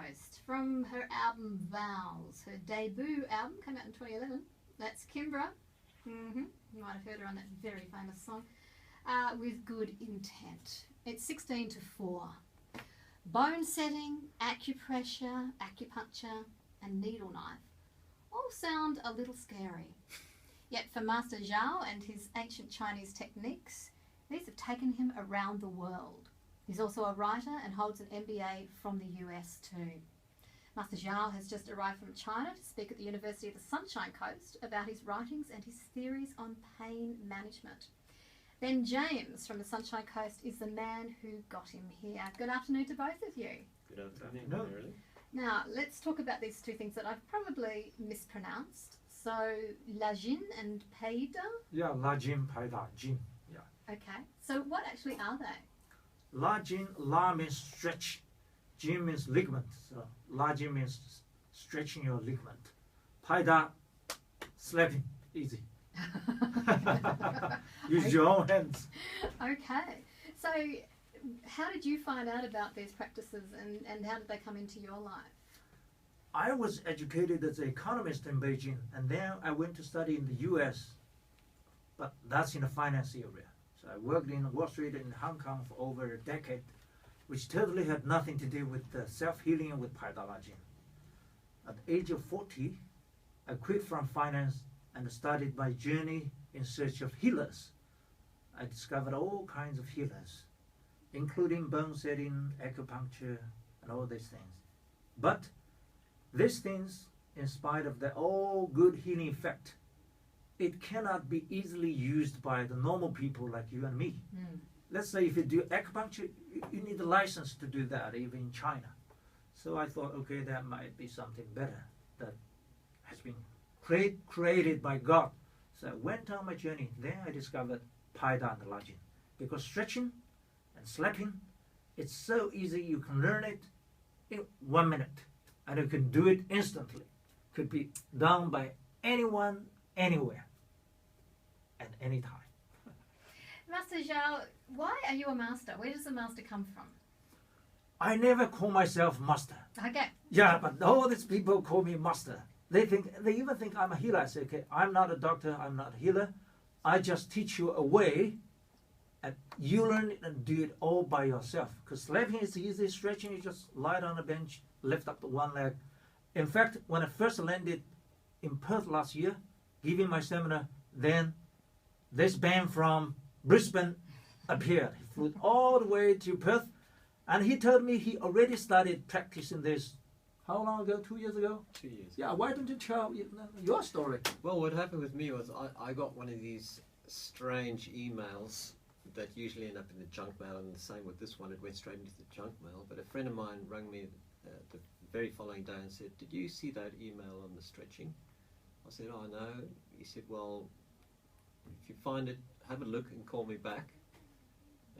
Coast from her album Vows. Her debut album came out in 2011. That's Kimbra. You might have heard her on that very famous song, with Good Intent. It's 16 to 4. Bone setting, acupressure, acupuncture, and needle knife all sound a little scary. Yet for Master Xiao and his ancient Chinese techniques, these have taken him around the world. He's also a writer and holds an MBA from the US too. Master Xiao has just arrived from China to speak at the University of the Sunshine Coast about his writings and his theories on pain management. Then James from the Sunshine Coast is the man who got him here. Good afternoon to both of you. Good afternoon. Now, let's talk about these two things that I've probably mispronounced. So, Lajin and Paida? Yeah, Lajin, Paida, Jin. Yeah. Okay. So, what actually are they? Lajin, La means stretch. Jin means ligament. So, Lajin means stretching your ligament. Paida, slapping. Easy. Use your own hands. Okay. So, how did you find out about these practices and how did they come into your life? I was educated as an economist in Beijing, and then I went to study in the US, but that's in the finance area. So I worked in Wall Street in Hong Kong for over a decade, which totally had nothing to do with self-healing and with Paida Lajin. At the age of 40, I quit from finance and started my journey in search of healers. I discovered all kinds of healers, including bone setting, acupuncture, and all these things. But these things, in spite of their all good healing effect, it cannot be easily used by the normal people like you and me. Let's say if you do acupuncture, you need a license to do that, even in China. So I thought, okay, that might be something better that has been created by God. So I went on my journey. Then I discovered Paida and Lajin. Because stretching and slapping, it's so easy. You can learn it in 1 minute. And you can do it instantly. Could be done by anyone, anywhere, at any time. Master Xiao, why are you a master? Where does the master come from? I never call myself master. Okay. Yeah, but all these people call me master. They even think I'm a healer. I say, okay, I'm not a doctor, I'm not a healer. I just teach you a way, and you learn it and do it all by yourself. Because slapping is easy, stretching, you just lie on a bench, lift up the one leg. In fact, when I first landed in Perth last year, giving my seminar, then this band from Brisbane appeared. He flew all the way to Perth, and he told me he already started practicing this. How long ago? 2 years ago? 2 years. Yeah, why don't you tell your story? Well, what happened with me was I got one of these strange emails that usually end up in the junk mail, and the same with this one, it went straight into the junk mail. But a friend of mine rang me the very following day and said, "Did you see that email on the stretching?" I said, "Oh, no." He said, "Well, if you find it, have a look and call me back,"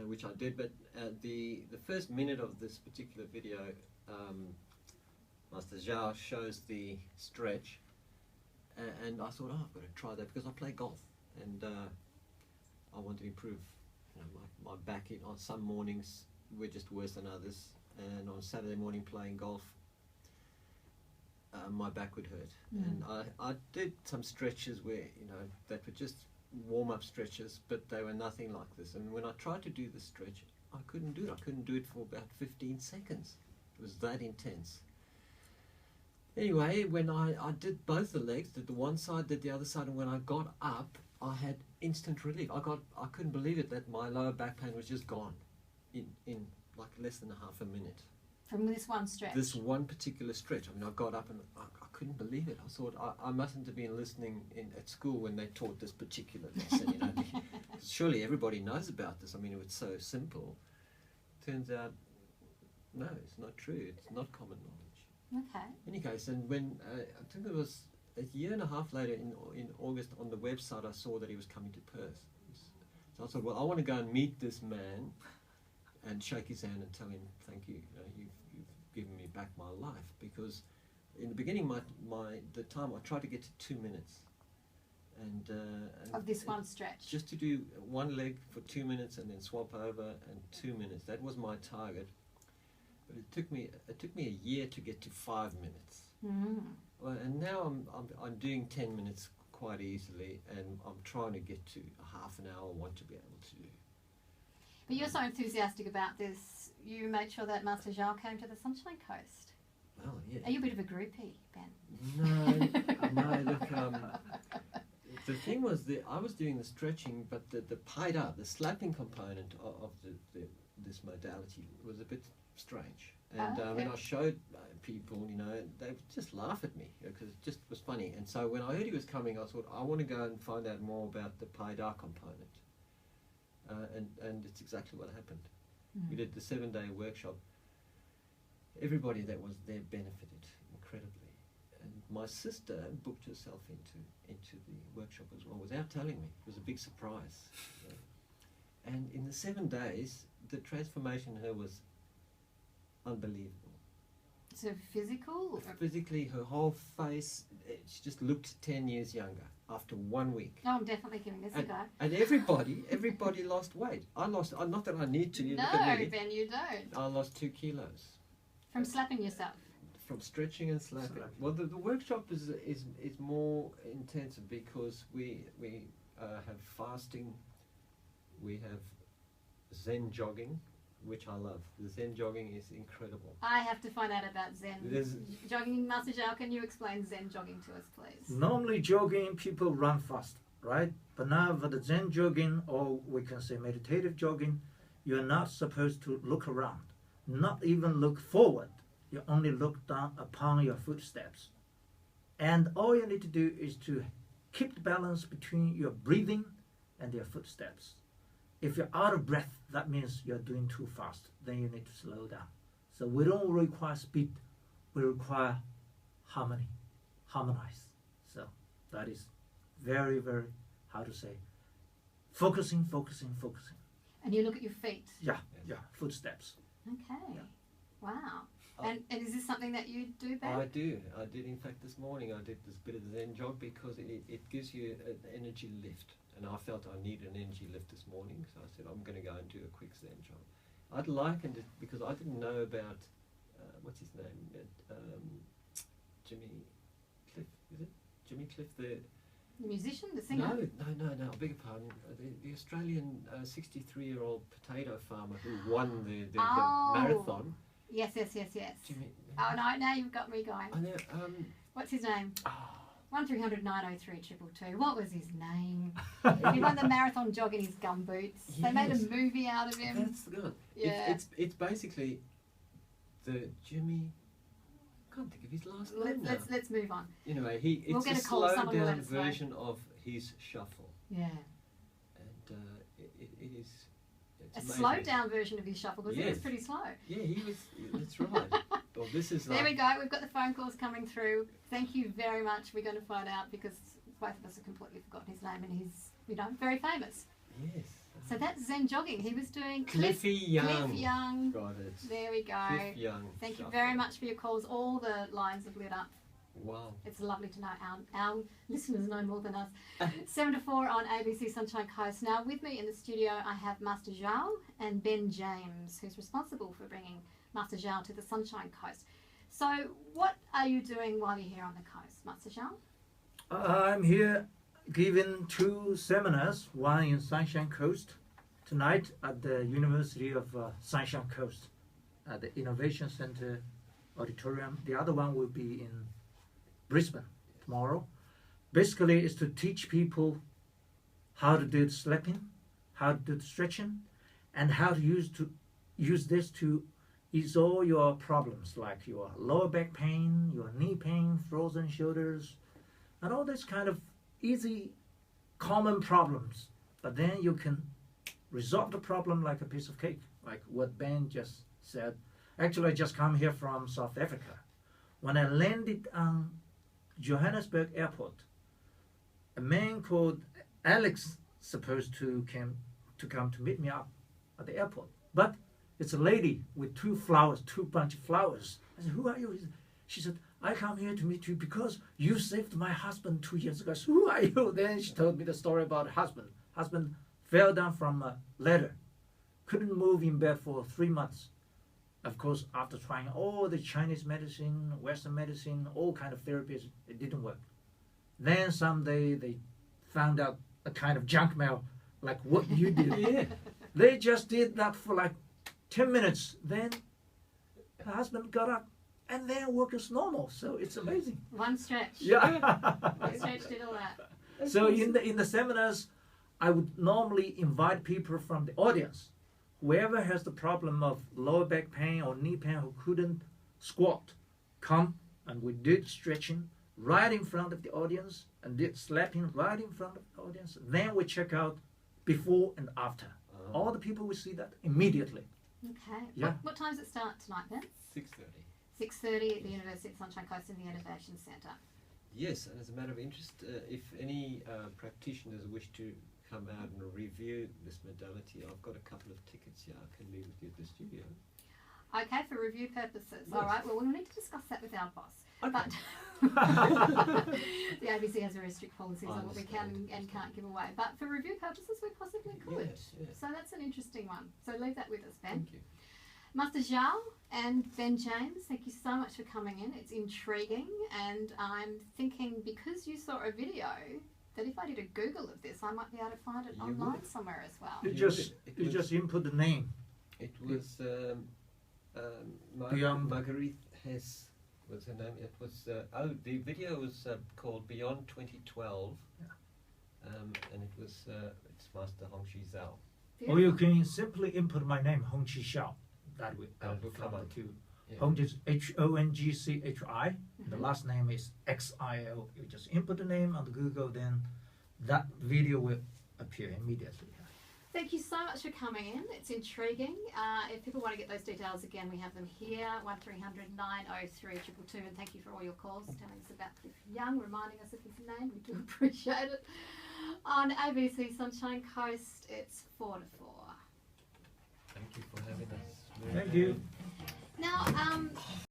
which I did. But the first minute of this particular video, Master Xiao shows the stretch, and I thought, oh, I've got to try that because I play golf, and I want to improve my back. On some mornings we're just worse than others, and on Saturday morning playing golf, my back would hurt. And I did some stretches where, that were just warm-up stretches, but they were nothing like this. And when I tried to do the stretch, I couldn't do it. I couldn't do it for about 15 seconds. It was that intense. Anyway, when I did both the legs, did the one side, did the other side, and when I got up, I had instant relief. I couldn't believe it that my lower back pain was just gone in like less than half a minute. From this one stretch? This one particular stretch. I mean, I got up and I couldn't believe it. I thought I mustn't have been listening at school when they taught this particular lesson. Surely everybody knows about this. I mean, it's so simple. Turns out, no, it's not true. It's not common knowledge. Okay. In any case, and when I think it was a year and a half later in August, on the website I saw that he was coming to Perth. So I thought, well, I want to go and meet this man and shake his hand and tell him, thank you, you've given me back my life. Because in the beginning, the time I tried to get to 2 minutes. And of this one stretch? Just to do one leg for 2 minutes and then swap over and 2 minutes. That was my target. but it took me a year to get to 5 minutes. Mm. Well, and now I'm doing 10 minutes quite easily, and I'm trying to get to a half an hour. I want to be able to do. But you're so enthusiastic about this, you made sure that Master Xiao came to the Sunshine Coast. Well, yeah. Are you a bit of a groupie, Ben? No, look, the thing was that I was doing the stretching, but the Paida, the slapping component of this modality was a bit strange. And when I showed people, they would just laugh at me because it just was funny. And so when I heard he was coming, I thought, I want to go and find out more about the Paida component. And it's exactly what happened. Mm. We did the 7-day workshop. Everybody that was there benefited incredibly. And my sister booked herself into the workshop as well without telling me. It was a big surprise. And in the 7 days, the transformation in her was unbelievable. So physical? Physically, her whole face, she just looked 10 years younger after 1 week. Oh, I'm definitely giving this a go. And everybody lost weight. I lost, not that I need to. No, look at me. Ben, you don't. I lost 2 kilos. From slapping yourself? From stretching and slapping. Well, the workshop is more intensive because we have fasting, we have Zen jogging, which I love. The Zen jogging is incredible. I have to find out about Zen jogging. Master Xiao, can you explain Zen jogging to us, please? Normally jogging, people run fast, right? But now for the Zen jogging, or we can say meditative jogging, you're not supposed to look around, not even look forward. You only look down upon your footsteps. And all you need to do is to keep the balance between your breathing and your footsteps. If you're out of breath, that means you're doing too fast. Then you need to slow down. So we don't require speed. We require harmony, harmonize. So that is very, very, how to say, focusing. And you look at your feet? Yeah, footsteps. Okay. Yeah. Wow. And is this something that you do, Ben? I do. I did, in fact, this morning I did this bit of the Zen jog because it gives you an energy lift. And I felt I needed an energy lift this morning, so I said I'm going to go and do a quick Zen jog. I'd likened it because I didn't know about, what's his name, Jimmy Cliff, is it? Jimmy Cliff, the musician, the singer? No, I beg your pardon. The Australian 63-year-old potato farmer who won the marathon. Yes. Jimmy. Oh, no, now you've got me going. I know. What's his name? Oh. 1300 903 222. What was his name? He won the marathon jog in his gumboots. Yes. They made a movie out of him. That's good. Yeah. It's basically the Jimmy. I can't think of his last name now. Let's move on. Anyway, it's a slowed down version of his shuffle. Yeah. And it is. A slowed down version of his shuffle because it was pretty slow. Yeah, he was. That's right. Well, this is there we go. We've got the phone calls coming through. Thank you very much. We're going to find out because both of us have completely forgotten his name and he's, very famous. Yes. So that's Zen jogging. He was doing Cliffy Young. Cliff Young. Got it. There we go. Cliff Young. Thank you very much for your calls. All the lines have lit up. Wow. It's lovely to know our listeners know more than us. 7 to 4 on ABC Sunshine Coast. Now with me in the studio I have Master Xiao and Ben James, who's responsible for bringing Master Xiao to the Sunshine Coast. So what are you doing while you're here on the coast, Master Xiao? I'm here giving 2 seminars, one in Sunshine Coast tonight at the University of Sunshine Coast at the Innovation Center Auditorium. The other one will be in Brisbane tomorrow. Basically, it's to teach people how to do the slapping, how to do the stretching, and how to use this to ease all your problems like your lower back pain, your knee pain, frozen shoulders, and all this kind of easy, common problems. But then you can resolve the problem like a piece of cake, like what Ben just said. Actually, I just come here from South Africa. When I landed on Johannesburg Airport, a man called Alex supposed to come to meet me up at the airport, but it's a lady with 2 bunch of flowers. I said, "Who are you?" She said, "I come here to meet you because you saved my husband 2 years ago." I said, "Who are you?" Then she told me the story about husband. Husband fell down from a ladder, couldn't move in bed for 3 months. of course, after trying all the Chinese medicine, Western medicine, all kind of therapies, it didn't work. Then someday they found out a kind of junk mail, like what you did. Yeah. They just did that for like 10 minutes. Then her husband got up and then work as normal. So it's amazing. One stretch. Yeah. One stretch did all that. So in the seminars, I would normally invite people from the audience. Whoever has the problem of lower back pain or knee pain who couldn't squat, come, and we did stretching right in front of the audience and did slapping right in front of the audience. Then we check out before and after. All the people will see that immediately. Okay. Yeah. What time does it start tonight then? 6:30. 6:30 at the University of Sunshine Coast in the Innovation Centre. Yes, and as a matter of interest, if any practitioners wish to come out and review this modality, I've got a couple of tickets here. I can leave with you at the studio. Okay, for review purposes. Yes. All right, well, we'll need to discuss that with our boss. Okay. But the ABC has very strict policies on what we can and can't give away. But for review purposes, we possibly could. Yes, yes. So that's an interesting one. So leave that with us, Ben. Thank you. Master Xiao and Ben James, thank you so much for coming in. It's intriguing, and I'm thinking because you saw a video that if I did a Google of this, I might be able to find it You online would. somewhere as well. You It just input the name. It was Beyond- Marguerite Hess was her name. It was the video was called Beyond 2012, and it was it's Master Hongchi Xiao. Or you can simply input my name, Hongchi Xiao. That will will come up. too. Yeah. Hongchi is Hongchi. The Mhm. last name is Xio. You just input the name on the Google, then that video will appear immediately. Thank you so much for coming in. It's intriguing. If people want to get those details again, we have them here, 1300 903 222. And thank you for all your calls telling us about Cliff Young, reminding us of his name. We do appreciate it. On ABC Sunshine Coast, it's 4 to 4. Thank you for having us. Thank you. Now,